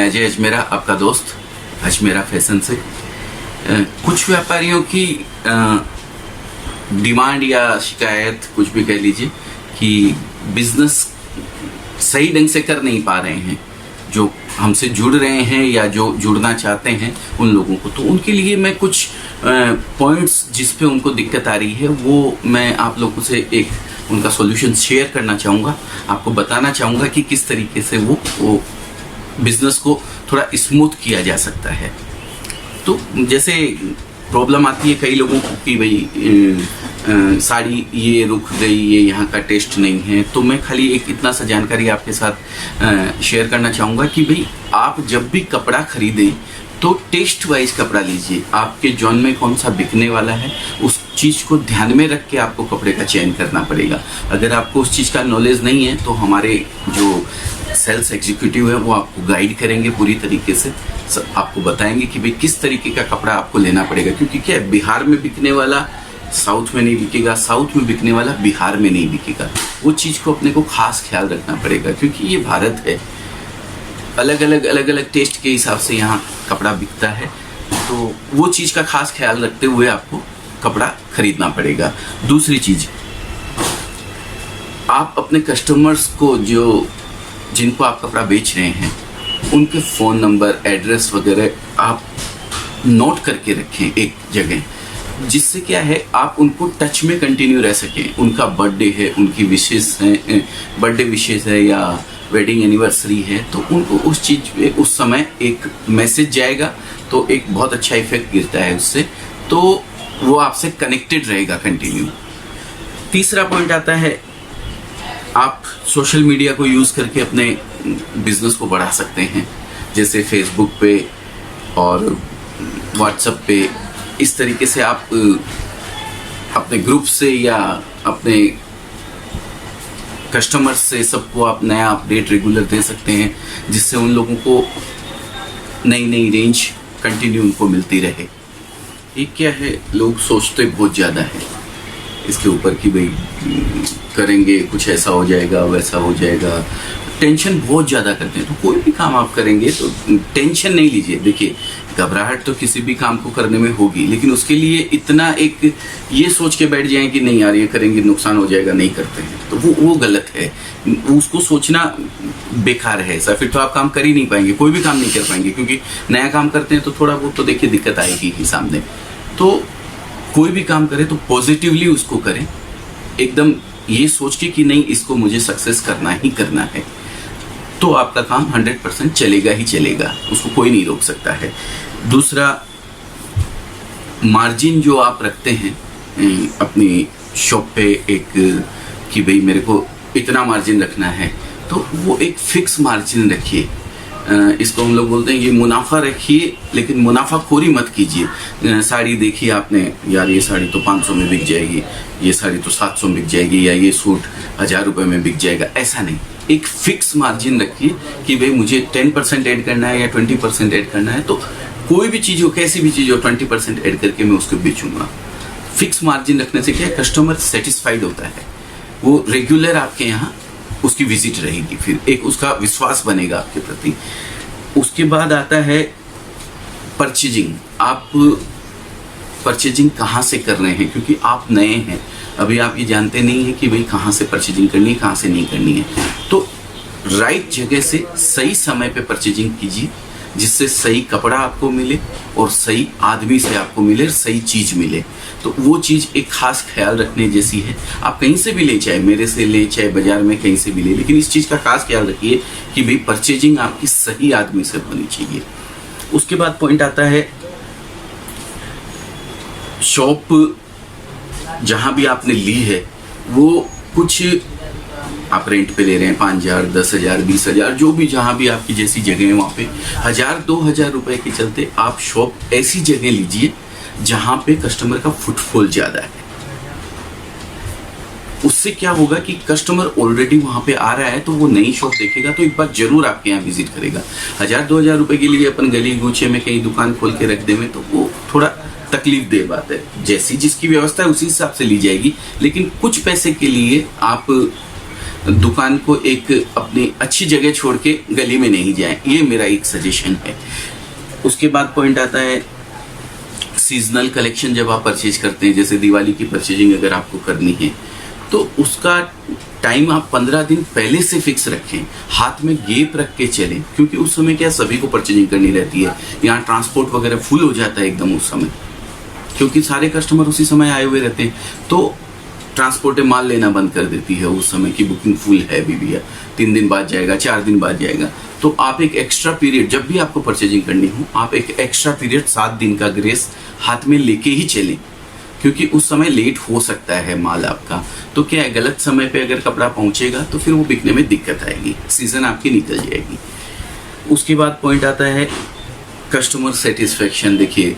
मैं अजय अजमेरा, आपका दोस्त अजमेरा फैशन से। कुछ व्यापारियों की डिमांड या शिकायत, कुछ भी कह लीजिए, कि बिजनेस सही ढंग से कर नहीं पा रहे हैं, जो हमसे जुड़ रहे हैं या जो जुड़ना चाहते हैं उन लोगों को। तो उनके लिए मैं कुछ पॉइंट्स जिस पे उनको दिक्कत आ रही है वो मैं आप लोगों से एक उनका सॉल्यूशन शेयर करना चाहूँगा, आपको बताना चाहूँगा कि किस तरीके से वो बिजनेस को थोड़ा स्मूथ किया जा सकता है। तो जैसे प्रॉब्लम आती है कई लोगों को कि भाई साड़ी ये रुक गई, ये यहाँ का टेस्ट नहीं है। तो मैं खाली एक इतना सा जानकारी आपके साथ शेयर करना चाहूँगा कि भाई आप जब भी कपड़ा खरीदें तो टेस्ट वाइज कपड़ा लीजिए। आपके जोन में कौन सा बिकने वाला है उस चीज़ को ध्यान में रख के आपको कपड़े का चयन करना पड़ेगा। अगर आपको उस चीज़ का नॉलेज नहीं है तो हमारे जो सेल्स एग्जीक्यूटिव है वो आपको गाइड करेंगे पूरी तरीके से, आपको बताएंगे कि भाई किस तरीके का कपड़ा आपको लेना पड़ेगा। क्योंकि क्या है, बिहार में बिकने वाला साउथ में नहीं बिकेगा, साउथ में बिकने वाला बिहार में नहीं बिकेगा। वो चीज़ को अपने को खास ख्याल रखना पड़ेगा, क्योंकि ये भारत है, अलग अलग टेस्ट के हिसाब से यहाँ कपड़ा बिकता है। तो वो चीज़ का खास ख्याल रखते हुए आपको कपड़ा खरीदना पड़ेगा। दूसरी चीज़, आप अपने कस्टमर्स को जिनको आप कपड़ा बेच रहे हैं उनके फ़ोन नंबर, एड्रेस वगैरह आप नोट करके रखें एक जगह, जिससे क्या है आप उनको टच में कंटिन्यू रह सकें। उनका बर्थडे है, उनकी विशेष है, बर्थडे विशेष है या वेडिंग एनिवर्सरी है, तो उनको उस चीज़ पे उस समय एक मैसेज जाएगा तो एक बहुत अच्छा इफेक्ट गिरता है उससे, तो वो आपसे कनेक्टेड रहेगा कंटिन्यू। तीसरा पॉइंट आता है, आप सोशल मीडिया को यूज़ करके अपने बिजनेस को बढ़ा सकते हैं, जैसे फेसबुक पे और व्हाट्सएप पे। इस तरीके से आप अपने ग्रुप से या अपने कस्टमर्स से सबको आप नया अपडेट रेगुलर दे सकते हैं, जिससे उन लोगों को नई रेंज कंटिन्यू उनको मिलती रहे। ये क्या है, लोग सोचते बहुत ज़्यादा है इसके ऊपर कि भाई करेंगे कुछ ऐसा हो जाएगा वैसा हो जाएगा, टेंशन बहुत ज़्यादा करते हैं। तो कोई भी काम आप करेंगे तो टेंशन नहीं लीजिए। देखिए, घबराहट तो किसी भी काम को करने में होगी, लेकिन उसके लिए इतना एक ये सोच के बैठ जाएं कि नहीं यार ये करेंगे नुकसान हो जाएगा, नहीं करते हैं, तो वो गलत है। उसको सोचना बेकार है ऐसा, फिर तो आप काम कर ही नहीं पाएंगे, कोई भी काम नहीं कर पाएंगे। क्योंकि नया काम करते हैं तो थोड़ा बहुत तो देखिए दिक्कत आएगी ही सामने। तो कोई भी काम करें तो पॉजिटिवली उसको करें, एकदम ये सोच के कि नहीं इसको मुझे सक्सेस करना ही करना है, तो आपका काम 100% चलेगा ही चलेगा, उसको कोई नहीं रोक सकता है। दूसरा, मार्जिन जो आप रखते हैं अपनी शॉप पे एक कि भाई मेरे को इतना मार्जिन रखना है, तो वो एक फिक्स मार्जिन रखिए। इसको हम लोग बोलते हैं ये मुनाफा रखिए, लेकिन मुनाफाखोरी मत कीजिए। साड़ी देखी आपने, यार ये साड़ी तो 500 में बिक जाएगी, ये साड़ी तो 700 में बिक जाएगी, या ये सूट 1000 रुपये में बिक जाएगा, ऐसा नहीं। एक फिक्स मार्जिन रखिए कि भाई मुझे 10% ऐड करना है या 20% ऐड करना है, तो कोई भी चीज़ हो, कैसी भी चीज़ हो, 20% ऐड करके मैं उसको बेचूंगा। फिक्स मार्जिन रखने से क्या है, कस्टमर सेटिस्फाइड होता है, वो रेगुलर आपके यहाँ उसकी विजिट रहेगी, फिर एक उसका विश्वास बनेगा आपके प्रति। उसके बाद आता है परचेजिंग। आप परचेजिंग कहाँ से कर रहे हैं, क्योंकि आप नए हैं, अभी आप ये जानते नहीं हैं कि भाई कहाँ से परचेजिंग करनी है, कहाँ से नहीं करनी है। तो राइट जगह से सही समय पे परचेजिंग कीजिए, जिससे सही कपड़ा आपको मिले और सही आदमी से आपको मिले, सही चीज़ मिले। तो वो चीज़ एक खास ख्याल रखने जैसी है। आप कहीं से भी ले, चाहे मेरे से ले, चाहे बाजार में कहीं से भी ले, लेकिन इस चीज़ का खास ख्याल रखिए कि भाई परचेजिंग आपकी सही आदमी से होनी चाहिए। उसके बाद पॉइंट आता है, शॉप जहाँ भी आपने ली है वो कुछ आप रेंट पे ले रहे हैं, 5000, 10,000, 20,000, जो भी जहाँ भी आपकी जैसी जगह है वहाँ पे 1000-2000 रुपए के चलते आप शॉप ऐसी जगह लीजिए जहाँ पे कस्टमर का फुटफॉल ज़्यादा है। उससे क्या होगा कि कस्टमर ऑलरेडी वहाँ पे आ रहा है, तो वो नई शॉप देखेगा तो एक बार जरूर आपके यहाँ विजिट करेगा। 1000-2000 रुपए के लिए अपन गली गूचे में कहीं दुकान खोल के रख दें तो वो थोड़ा तकलीफ दे बात है। जैसी जिसकी व्यवस्था है उसी हिसाब से ली जाएगी, लेकिन कुछ पैसे के लिए आप दुकान को एक अपनी अच्छी जगह छोड़ के गली में नहीं जाएं, ये मेरा एक सजेशन है। उसके बाद पॉइंट आता है सीजनल कलेक्शन। जब आप परचेज करते हैं, जैसे दिवाली की परचेजिंग अगर आपको करनी है तो उसका टाइम आप 15 दिन पहले से फिक्स रखें, हाथ में गेप रख के चलें, क्योंकि उस समय क्या सभी को परचेजिंग करनी रहती है। यहाँ ट्रांसपोर्ट वगैरह फुल हो जाता है एकदम उस समय, क्योंकि सारे कस्टमर उसी समय आए हुए रहते हैं, तो ट्रांसपोर्टें माल लेना बंद कर देती है उस समय की बुकिंग फुल है भी भैया, 3 दिन बाद जाएगा, 4 दिन बाद जाएगा। तो आप एक एक्स्ट्रा पीरियड, जब भी आपको परचेजिंग करनी हो, आप एक एक्स्ट्रा पीरियड 7 दिन का ग्रेस हाथ में लेके ही चलें, क्योंकि उस समय लेट हो सकता है माल आपका। तो क्या है, गलत समय पे अगर कपड़ा पहुंचेगा तो फिर वो बिकने में दिक्कत आएगी, सीजन आपकी निकल जाएगी। उसके बाद पॉइंट आता है कस्टमर सेटिस्फेक्शन। देखिए,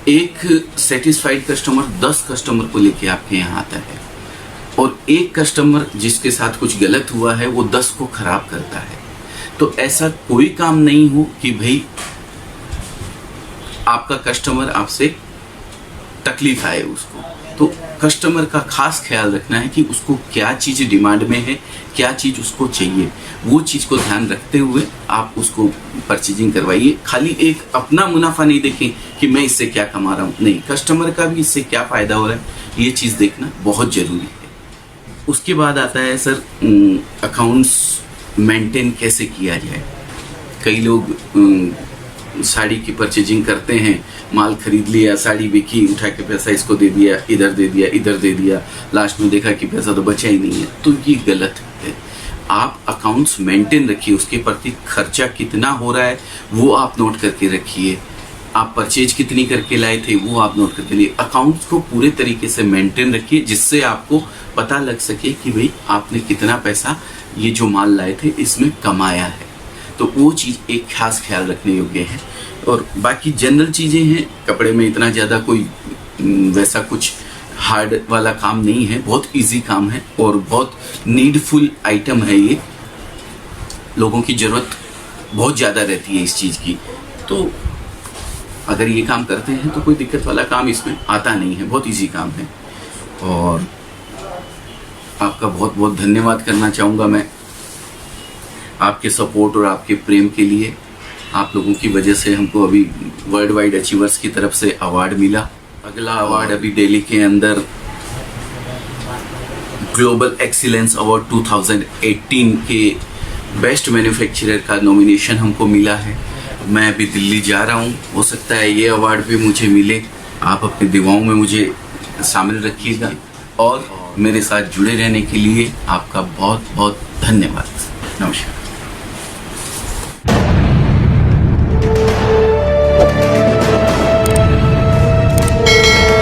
एक सेटिस्फाइड कस्टमर 10 कस्टमर को लेके आपके यहाँ आता है, और एक कस्टमर जिसके साथ कुछ गलत हुआ है वो 10 को खराब करता है। तो ऐसा कोई काम नहीं हो कि भाई आपका कस्टमर आपसे तकलीफ आए उसको। तो कस्टमर का खास ख्याल रखना है कि उसको क्या चीज़ डिमांड में है, क्या चीज़ उसको चाहिए, वो चीज़ को ध्यान रखते हुए आप उसको परचेजिंग करवाइए। खाली एक अपना मुनाफा नहीं देखें कि मैं इससे क्या कमा रहा हूँ, नहीं, कस्टमर का भी इससे क्या फ़ायदा हो रहा है, ये चीज़ देखना बहुत ज़रूरी है। उसके बाद आता है सर, अकाउंट्स मेंटेन कैसे किया जाए। कई लोग साड़ी की परचेजिंग करते हैं, माल खरीद लिया, साड़ी बिकी, उठा के पैसा इसको दे दिया, इधर दे दिया, इधर दे दिया, लास्ट में देखा कि पैसा तो बचा ही नहीं है। तो ये गलत है। आप अकाउंट्स मेंटेन रखिए, उसके प्रति खर्चा कितना हो रहा है वो आप नोट करके रखिए, आप परचेज कितनी करके लाए थे वो आप नोट करके लिए। अकाउंट्स को पूरे तरीके से मेंटेन रखिए, जिससे आपको पता लग सके कि भाई आपने कितना पैसा ये जो माल लाए थे इसमें कमाया है। तो वो चीज़ एक खास ख्याल रखने योग्य है। और बाकी जनरल चीज़ें हैं, कपड़े में इतना ज़्यादा कोई वैसा कुछ हार्ड वाला काम नहीं है, बहुत इजी काम है और बहुत नीडफुल आइटम है। ये लोगों की ज़रूरत बहुत ज़्यादा रहती है इस चीज़ की, तो अगर ये काम करते हैं तो कोई दिक्कत वाला काम इसमें आता नहीं है, बहुत इजी काम है। और आपका बहुत बहुत धन्यवाद करना चाहूँगा मैं आपके सपोर्ट और आपके प्रेम के लिए। आप लोगों की वजह से हमको अभी वर्ल्ड वाइड अचीवर्स की तरफ से अवार्ड मिला। अगला अवार्ड अभी दिल्ली के अंदर ग्लोबल एक्सीलेंस अवार्ड 2018 के बेस्ट मैन्युफैक्चरर का नॉमिनेशन हमको मिला है। मैं अभी दिल्ली जा रहा हूँ, हो सकता है ये अवार्ड भी मुझे मिले। आप अपनी दुआओं में मुझे शामिल रखिएगा और मेरे साथ जुड़े रहने के लिए आपका बहुत बहुत धन्यवाद। नमस्कार।